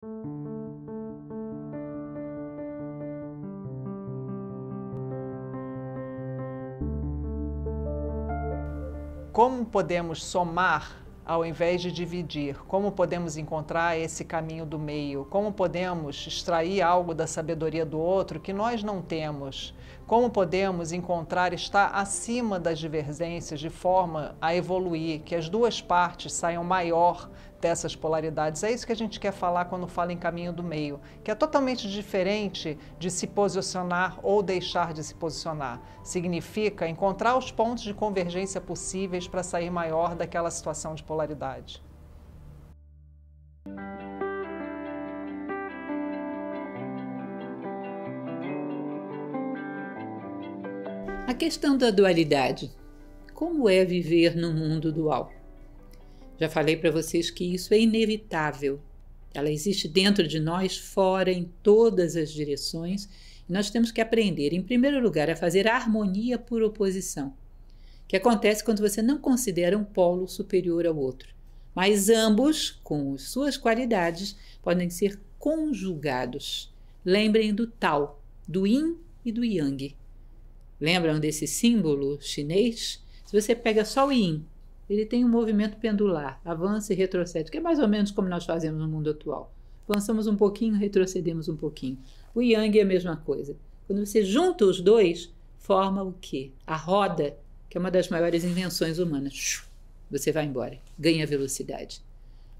Como podemos somar ao invés de dividir? Como podemos encontrar esse caminho do meio? Como podemos extrair algo da sabedoria do outro que nós não temos? Como podemos encontrar estar acima das divergências de forma a evoluir, que as duas partes saiam maior dessas polaridades? É isso que a gente quer falar quando fala em caminho do meio, que é totalmente diferente de se posicionar ou deixar de se posicionar. Significa encontrar os pontos de convergência possíveis para sair maior daquela situação de polaridade. A questão da dualidade. Como é viver no mundo dual? Já falei para vocês que isso é inevitável. Ela existe dentro de nós, fora, em todas as direções. E nós temos que aprender, em primeiro lugar, a fazer a harmonia por oposição, que acontece quando você não considera um polo superior ao outro. Mas ambos, com suas qualidades, podem ser conjugados. Lembrem do Tao, do Yin e do Yang. Lembram desse símbolo chinês? Se você pega só o Yin, ele tem um movimento pendular, avança e retrocede, que é mais ou menos como nós fazemos no mundo atual. Avançamos um pouquinho, retrocedemos um pouquinho. O Yang é a mesma coisa. Quando você junta os dois, forma o quê? A roda, que é uma das maiores invenções humanas. Você vai embora, ganha velocidade.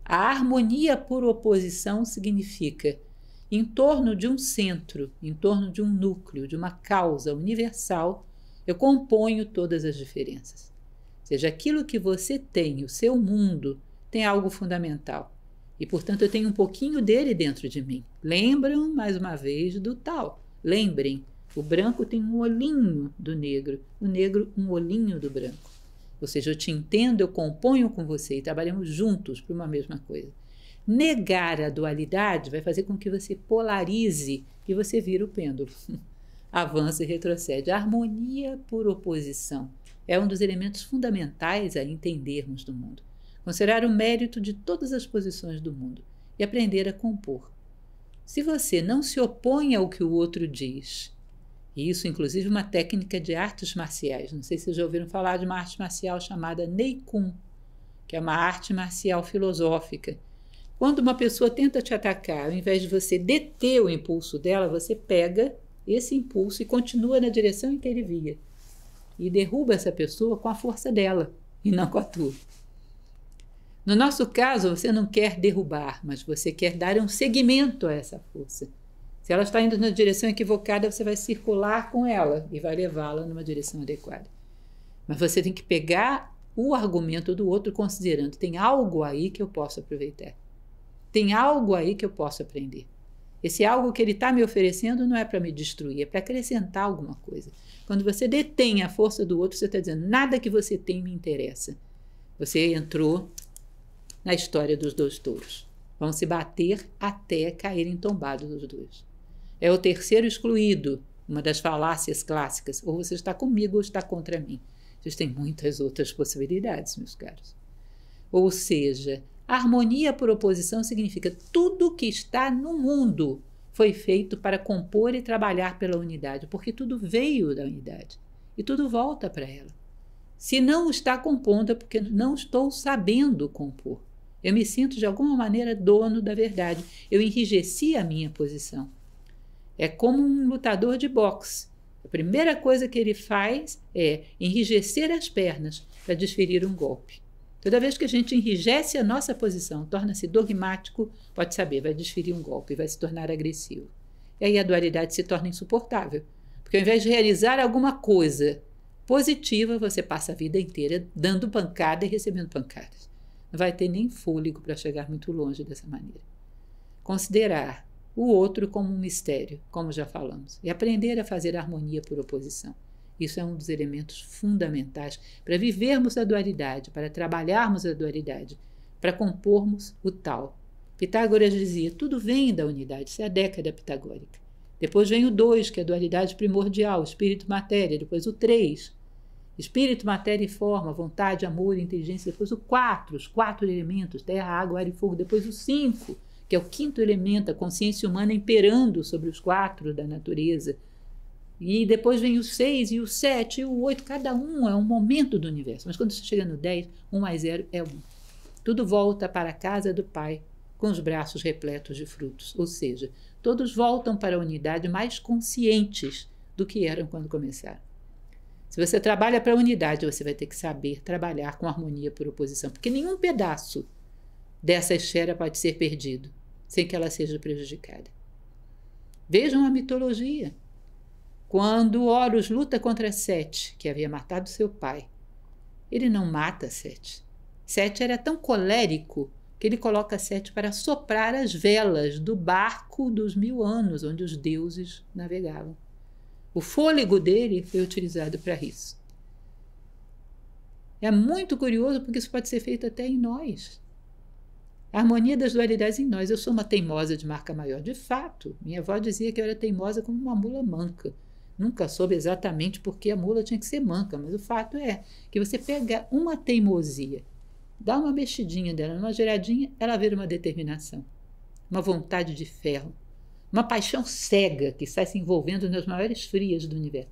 A harmonia por oposição significa em torno de um centro, em torno de um núcleo, de uma causa universal, eu componho todas as diferenças. Ou seja, aquilo que você tem, o seu mundo, tem algo fundamental. E, portanto, eu tenho um pouquinho dele dentro de mim. Lembram, mais uma vez, do Tao. Lembrem, o branco tem um olhinho do negro, o negro um olhinho do branco. Ou seja, eu te entendo, eu componho com você e trabalhamos juntos para uma mesma coisa. Negar a dualidade vai fazer com que você polarize e você vira o pêndulo. Avança e retrocede. A harmonia por oposição é um dos elementos fundamentais a entendermos do mundo. Considerar o mérito de todas as posições do mundo e aprender a compor. Se você não se opõe ao que o outro diz, e isso inclusive uma técnica de artes marciais, não sei se vocês já ouviram falar de uma arte marcial chamada Neikun, que é uma arte marcial filosófica. Quando uma pessoa tenta te atacar, ao invés de você deter o impulso dela, você pega esse impulso e continua na direção em que ele via. E derruba essa pessoa com a força dela e não com a tua. No nosso caso, você não quer derrubar, mas você quer dar um seguimento a essa força. Se ela está indo na direção equivocada, você vai circular com ela e vai levá-la numa direção adequada. Mas você tem que pegar o argumento do outro considerando, tem algo aí que eu posso aproveitar. Tem algo aí que eu posso aprender. Esse algo que ele está me oferecendo não é para me destruir, é para acrescentar alguma coisa. Quando você detém a força do outro, você está dizendo, nada que você tem me interessa. Você entrou na história dos dois touros. Vão se bater até caírem tombados os dois. É o terceiro excluído, uma das falácias clássicas. Ou você está comigo ou está contra mim. Existem muitas outras possibilidades, meus caros. Ou seja, harmonia por oposição significa tudo que está no mundo foi feito para compor e trabalhar pela unidade, porque tudo veio da unidade e tudo volta para ela. Se não está compondo é porque não estou sabendo compor. Eu me sinto de alguma maneira dono da verdade. Eu enrijeci a minha posição. É como um lutador de boxe. A primeira coisa que ele faz é enrijecer as pernas para desferir um golpe. Toda vez que a gente enrijece a nossa posição, torna-se dogmático, pode saber, vai desferir um golpe, vai se tornar agressivo. E aí a dualidade se torna insuportável. Porque ao invés de realizar alguma coisa positiva, você passa a vida inteira dando pancada e recebendo pancadas. Não vai ter nem fôlego para chegar muito longe dessa maneira. Considerar o outro como um mistério, como já falamos, e aprender a fazer harmonia por oposição. Isso é um dos elementos fundamentais para vivermos a dualidade, para trabalharmos a dualidade, para compormos o Tao. Pitágoras dizia, tudo vem da unidade, isso é a década pitagórica. Depois vem o 2, que é a dualidade primordial, espírito-matéria, depois o 3, espírito, matéria e forma, vontade, amor e inteligência, depois o 4, os 4 elementos, terra, água, ar e fogo, depois o 5, que é o quinto elemento, a consciência humana imperando sobre os 4 da natureza. E depois vem o 6 e o 7 e o 8, cada um é um momento do universo. Mas quando você chega no 10, 1 mais 0 é 1. Tudo volta para a casa do Pai com os braços repletos de frutos. Ou seja, todos voltam para a unidade mais conscientes do que eram quando começaram. Se você trabalha para a unidade, você vai ter que saber trabalhar com harmonia por oposição, porque nenhum pedaço dessa esfera pode ser perdido sem que ela seja prejudicada. Vejam a mitologia. Quando Horus luta contra Sete, que havia matado seu pai, ele não mata Sete. Sete era tão colérico que ele coloca Sete para soprar as velas do barco dos 1000 anos, onde os deuses navegavam. O fôlego dele foi utilizado para isso. É muito curioso porque isso pode ser feito até em nós. A harmonia das dualidades em nós. Eu sou uma teimosa de marca maior. De fato, minha avó dizia que eu era teimosa como uma mula manca. Nunca soube exatamente por que a mula tinha que ser manca, mas o fato é que você pega uma teimosia, dá uma mexidinha dela, uma giradinha, ela vira uma determinação, uma vontade de ferro, uma paixão cega que sai se envolvendo nas maiores frias do universo.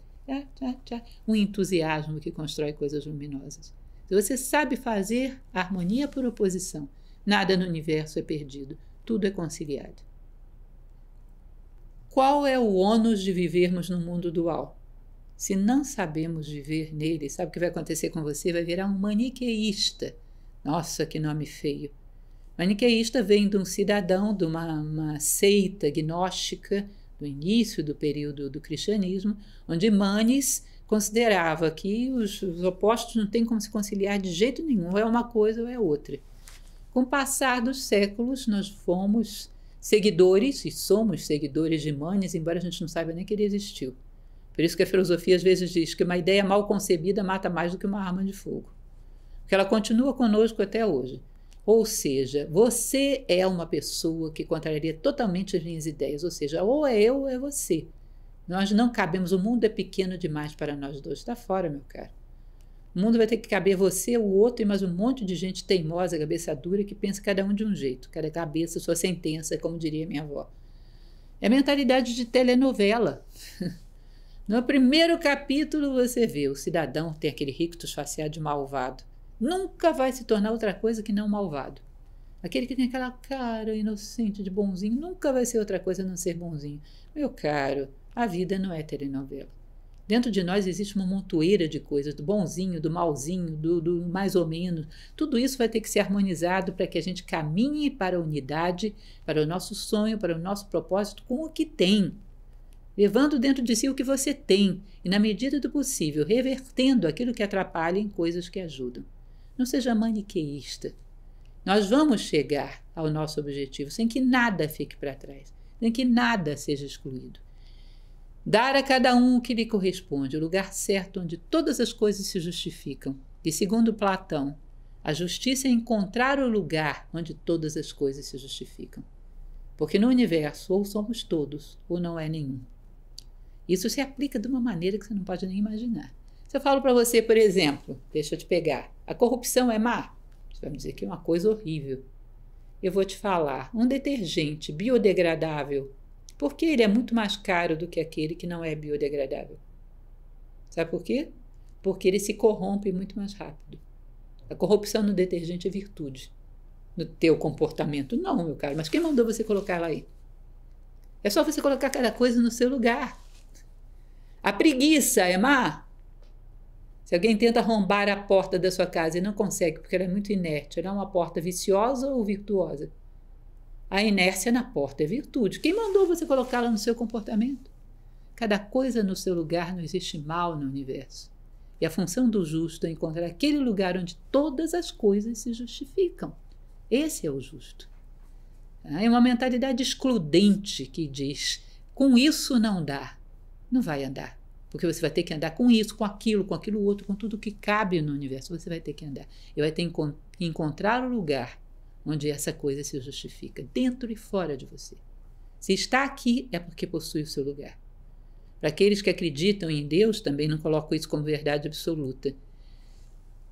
Um entusiasmo que constrói coisas luminosas. Se você sabe fazer harmonia por oposição, nada no universo é perdido, tudo é conciliado. Qual é o ônus de vivermos no mundo dual? Se não sabemos viver nele, sabe o que vai acontecer com você? Vai virar um maniqueísta. Nossa, que nome feio. Maniqueísta vem de um cidadão de uma seita gnóstica do início do período do cristianismo, onde Manes considerava que os opostos não têm como se conciliar de jeito nenhum, ou é uma coisa ou é outra. Com o passar dos séculos, nós fomos seguidores, e somos seguidores de Manes, embora a gente não saiba nem que ele existiu. Por isso que a filosofia às vezes diz que uma ideia mal concebida mata mais do que uma arma de fogo. Porque ela continua conosco até hoje. Ou seja, você é uma pessoa que contraria totalmente as minhas ideias, ou seja, ou é eu ou é você. Nós não cabemos, o mundo é pequeno demais para nós dois. Está fora, meu caro. O mundo vai ter que caber você, o outro e mais um monte de gente teimosa, cabeça dura, que pensa cada um de um jeito. Cada cabeça, sua sentença, como diria minha avó. É mentalidade de telenovela. No primeiro capítulo você vê, o cidadão tem aquele rictus facial de malvado. Nunca vai se tornar outra coisa que não malvado. Aquele que tem aquela cara inocente de bonzinho, nunca vai ser outra coisa a não ser bonzinho. Meu caro, a vida não é telenovela. Dentro de nós existe uma montoeira de coisas, do bonzinho, do malzinho, do mais ou menos. Tudo isso vai ter que ser harmonizado para que a gente caminhe para a unidade, para o nosso sonho, para o nosso propósito, com o que tem. Levando dentro de si o que você tem e, na medida do possível, revertendo aquilo que atrapalha em coisas que ajudam. Não seja maniqueísta. Nós vamos chegar ao nosso objetivo sem que nada fique para trás, sem que nada seja excluído. Dar a cada um o que lhe corresponde, o lugar certo onde todas as coisas se justificam. E, segundo Platão, a justiça é encontrar o lugar onde todas as coisas se justificam. Porque no universo ou somos todos ou não é nenhum. Isso se aplica de uma maneira que você não pode nem imaginar. Se eu falo para você, por exemplo, deixa eu te pegar, a corrupção é má? Você vai me dizer que é uma coisa horrível. Eu vou te falar, um detergente biodegradável, por que ele é muito mais caro do que aquele que não é biodegradável? Sabe por quê? Porque ele se corrompe muito mais rápido. A corrupção no detergente é virtude. No teu comportamento, não, meu caro. Mas quem mandou você colocar lá aí? É só você colocar cada coisa no seu lugar. A preguiça é má? Se alguém tenta arrombar a porta da sua casa e não consegue, porque ela é muito inerte, ela é uma porta viciosa ou virtuosa? A inércia na porta é virtude. Quem mandou você colocá-la no seu comportamento? Cada coisa no seu lugar, não existe mal no universo. E a função do justo é encontrar aquele lugar onde todas as coisas se justificam. Esse é o justo. É uma mentalidade excludente que diz, com isso não dá. Não vai andar. Porque você vai ter que andar com isso, com aquilo outro, com tudo que cabe no universo. Você vai ter que andar. E vai ter que encontrar o lugar onde essa coisa se justifica, dentro e fora de você. Se está aqui, é porque possui o seu lugar. Para aqueles que acreditam em Deus, também não coloco isso como verdade absoluta.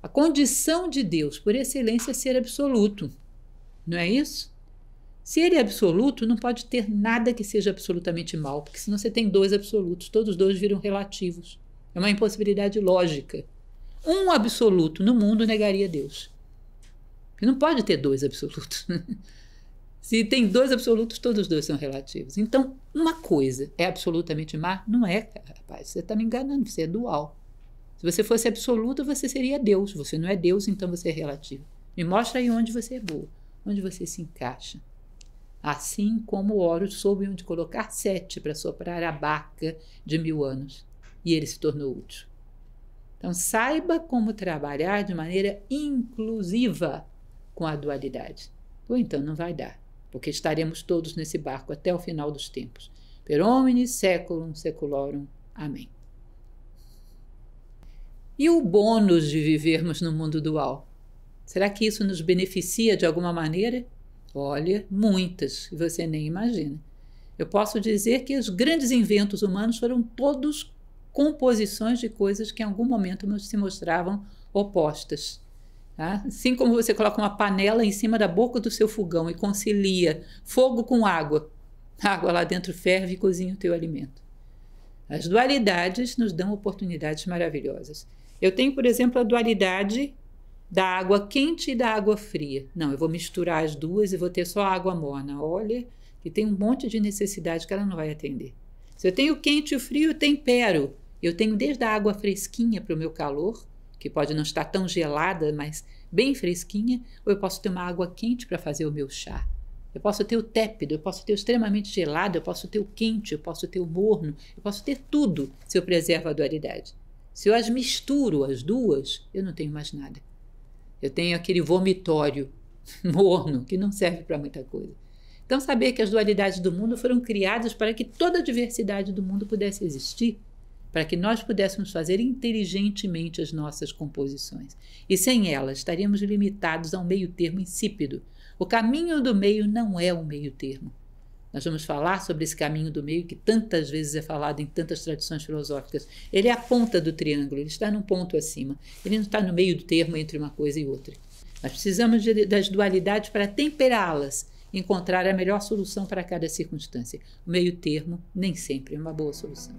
A condição de Deus, por excelência, é ser absoluto. Não é isso? Se ele é absoluto, não pode ter nada que seja absolutamente mal, porque senão você tem dois absolutos, todos os dois viram relativos. É uma impossibilidade lógica. Um absoluto no mundo negaria Deus. Você não pode ter dois absolutos. Se tem dois absolutos, todos os dois são relativos. Então, uma coisa é absolutamente má? Não é, rapaz. Você está me enganando, você é dual. Se você fosse absoluto, você seria Deus. Você não é Deus, então você é relativo. Me mostra aí onde você é boa, onde você se encaixa. Assim como Horus soube onde colocar Sete para soprar a barca de 1000 anos. E ele se tornou útil. Então, saiba como trabalhar de maneira inclusiva com a dualidade. Ou então não vai dar, porque estaremos todos nesse barco até o final dos tempos. Per omnes saeculum saeculorum. Amém. E o bônus de vivermos no mundo dual? Será que isso nos beneficia de alguma maneira? Olha, muitas, que você nem imagina. Eu posso dizer que os grandes inventos humanos foram todos composições de coisas que em algum momento se mostravam opostas. Tá? Assim como você coloca uma panela em cima da boca do seu fogão e concilia fogo com água, a água lá dentro ferve e cozinha o teu alimento. As dualidades nos dão oportunidades maravilhosas. Eu tenho, por exemplo, a dualidade da água quente e da água fria. Não, eu vou misturar as duas e vou ter só água morna. Olha, que tem um monte de necessidade que ela não vai atender. Se eu tenho o quente e o frio, eu tempero. Eu tenho desde a água fresquinha para o meu calor, que pode não estar tão gelada, mas bem fresquinha, ou eu posso ter uma água quente para fazer o meu chá. Eu posso ter o tépido, eu posso ter o extremamente gelado, eu posso ter o quente, eu posso ter o morno, eu posso ter tudo se eu preservo a dualidade. Se eu as misturo as duas, eu não tenho mais nada. Eu tenho aquele vomitório morno que não serve para muita coisa. Então, saber que as dualidades do mundo foram criadas para que toda a diversidade do mundo pudesse existir, para que nós pudéssemos fazer inteligentemente as nossas composições. E sem elas, estaríamos limitados a um meio termo insípido. O caminho do meio não é um meio termo. Nós vamos falar sobre esse caminho do meio que tantas vezes é falado em tantas tradições filosóficas. Ele é a ponta do triângulo, ele está num ponto acima. Ele não está no meio do termo entre uma coisa e outra. Nós precisamos das dualidades para temperá-las, encontrar a melhor solução para cada circunstância. O meio termo nem sempre é uma boa solução.